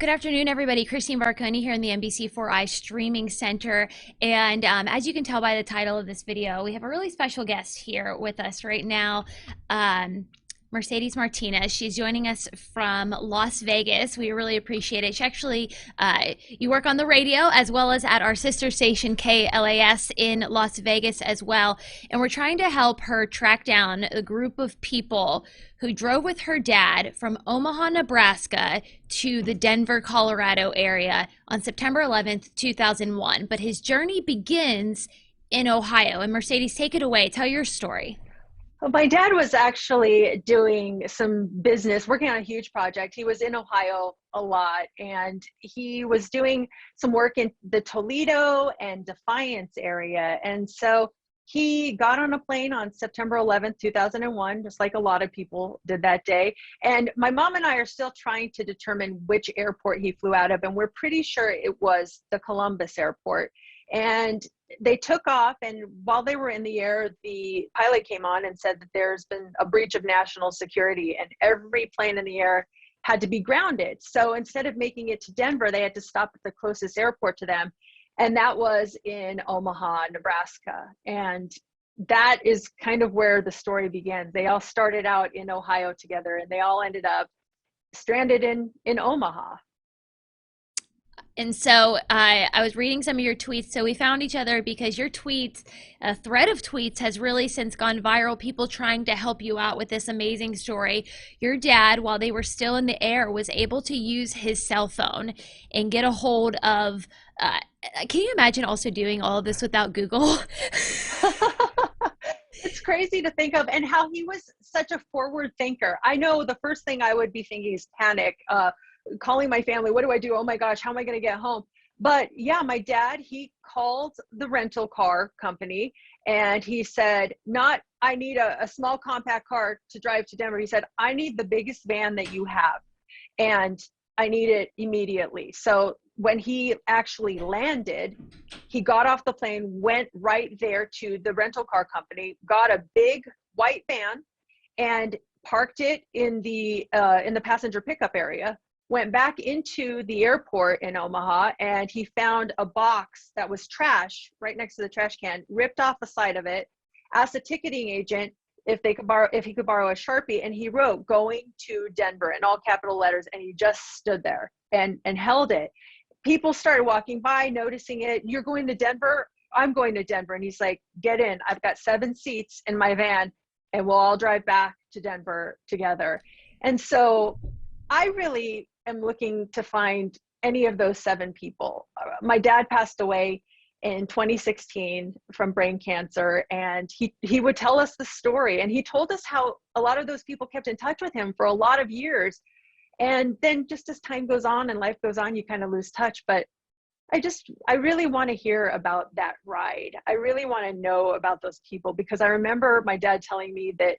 Good afternoon, everybody. Christine Barconi here in the NBC4i Streaming Center. And as you can tell by the title of this video, we have a really special guest here with us right now, Mercedes Martinez. She's joining us from Las Vegas. We really appreciate it. She actually, you work on the radio as well as at our sister station, KLAS, in Las Vegas as well. And we're trying to help her track down a group of people who drove with her dad from Omaha, Nebraska to the Denver, Colorado area on September 11th, 2001. But his journey begins in Ohio. And Mercedes, take it away. Tell your story. Well, my dad was actually doing some business, working on a huge project. He was in Ohio a lot, and he was doing some work in the Toledo and Defiance area. And so he got on a plane on September 11th, 2001, just like a lot of people did that day. And my mom and I are still trying to determine which airport he flew out of, and we're pretty sure it was the Columbus airport. And they took off, and while they were in the air, the pilot came on and said that there's been a breach of national security and every plane in the air had to be grounded. So instead of making it to Denver, they had to stop at the closest airport to them, and that was in Omaha, Nebraska. And that is kind of where the story begins. They all started out in Ohio together, and they all ended up stranded in Omaha. And so I was reading some of your tweets. So we found each other because your tweets, a thread of tweets, has really since gone viral. People trying to help you out with this amazing story. Your dad, while they were still in the air, was able to use his cell phone and get a hold of. Can you imagine also doing all of this without Google? It's crazy to think of, and how he was such a forward thinker. I know the first thing I would be thinking is panic. Calling my family, what do I do? Oh my gosh, how am I going to get home? But yeah, my dad, he called the rental car company and he said, not, I need a small compact car to drive to Denver. He said, I need the biggest van that you have, and I need it immediately. So when he actually landed, he got off the plane, went right there to the rental car company, got a big white van and parked it in the passenger pickup area, went back into the airport in Omaha, and he found a box that was trash right next to the trash can, ripped off the side of it, asked the ticketing agent if he could borrow a Sharpie, and he wrote "going to Denver" in all capital letters, and he just stood there and held it. People started walking by, noticing it. You're going to Denver? I'm going to Denver. And he's like, get in. I've got 7 seats in my van, and we'll all drive back to Denver together. And so I really am looking to find any of those 7 people. My dad passed away in 2016 from brain cancer, and he would tell us the story, and he told us how a lot of those people kept in touch with him for a lot of years. And then just as time goes on and life goes on, you kind of lose touch. But I really want to hear about that ride. I really want to know about those people, because I remember my dad telling me that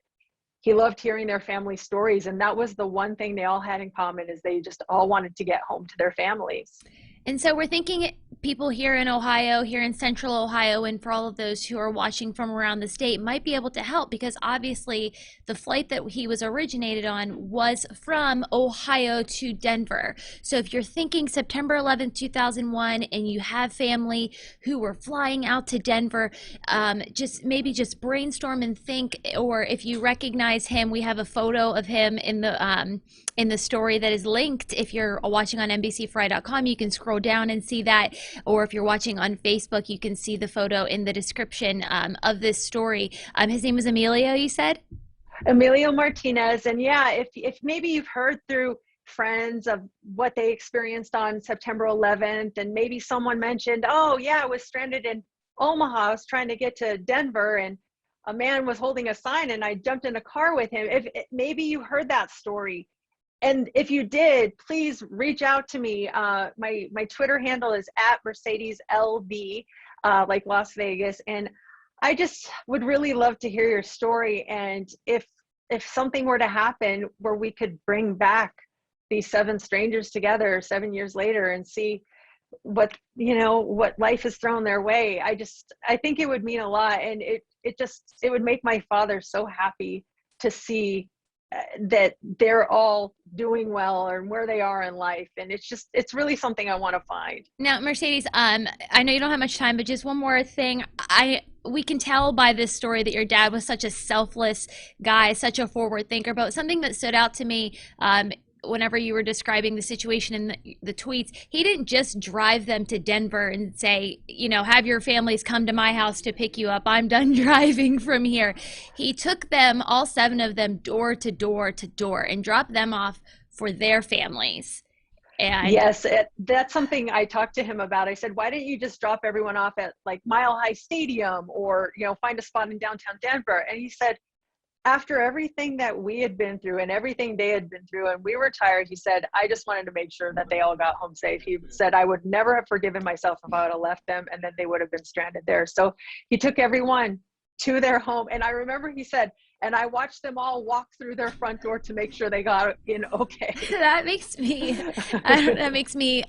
he loved hearing their family stories, and that was the one thing they all had in common, is they just all wanted to get home to their families. And so we're thinking people here in Ohio, here in central Ohio, and for all of those who are watching from around the state might be able to help, because obviously the flight that he was originated on was from Ohio to Denver. So if you're thinking September 11th, 2001, and you have family who were flying out to Denver, just brainstorm and think. Or if you recognize him, we have a photo of him in the story that is linked. If you're watching on NBC4i.com, you can scroll down and see that. Or if you're watching on Facebook, you can see the photo in the description of this story. His name was Emilio, you said? Emilio Martinez. And yeah, if maybe you've heard through friends of what they experienced on September 11th, and maybe someone mentioned, oh yeah, I was stranded in Omaha, I was trying to get to Denver, and a man was holding a sign and I jumped in a car with him. If maybe you heard that story, and if you did, please reach out to me. My Twitter handle is @MercedesLV, like Las Vegas. And I just would really love to hear your story. And if something were to happen where we could bring back these 7 strangers together 7 years later and see what life has thrown their way, I think it would mean a lot. And it would make my father so happy to see that they're all doing well and where they are in life. And it's really something I want to find. Now, Mercedes, I know you don't have much time, but just one more thing. We can tell by this story that your dad was such a selfless guy, such a forward thinker. But something that stood out to me, whenever you were describing the situation in the tweets, he didn't just drive them to Denver and say, you know, have your families come to my house to pick you up. I'm done driving from here. He took them, all 7 of them, door to door to door and dropped them off for their families. And yes, that's something I talked to him about. I said, why didn't you just drop everyone off at like Mile High Stadium, or, you know, find a spot in downtown Denver? And he said, after everything that we had been through and everything they had been through and we were tired, he said, I just wanted to make sure that they all got home safe. He said, I would never have forgiven myself if I would have left them and then they would have been stranded there. So he took everyone to their home. And I remember he said, and I watched them all walk through their front door to make sure they got in okay. That makes me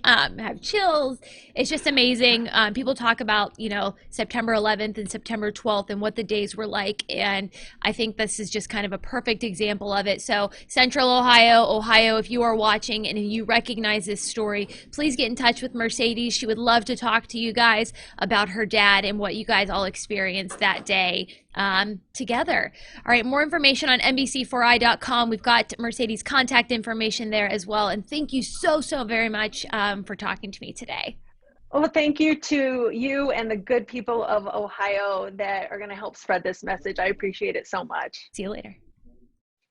have chills. It's just amazing. People talk about, you know, September 11th and September 12th and what the days were like, and I think this is just kind of a perfect example of it. So Central Ohio, if you are watching and you recognize this story, please get in touch with Mercedes. She would love to talk to you guys about her dad and what you guys all experienced that day together. All right, more information on NBC4i.com. We've got Mercedes' contact information there as well. And thank you so very much for talking to me today. Well, thank you to you and the good people of Ohio that are going to help spread this message. I appreciate it so much. See you later.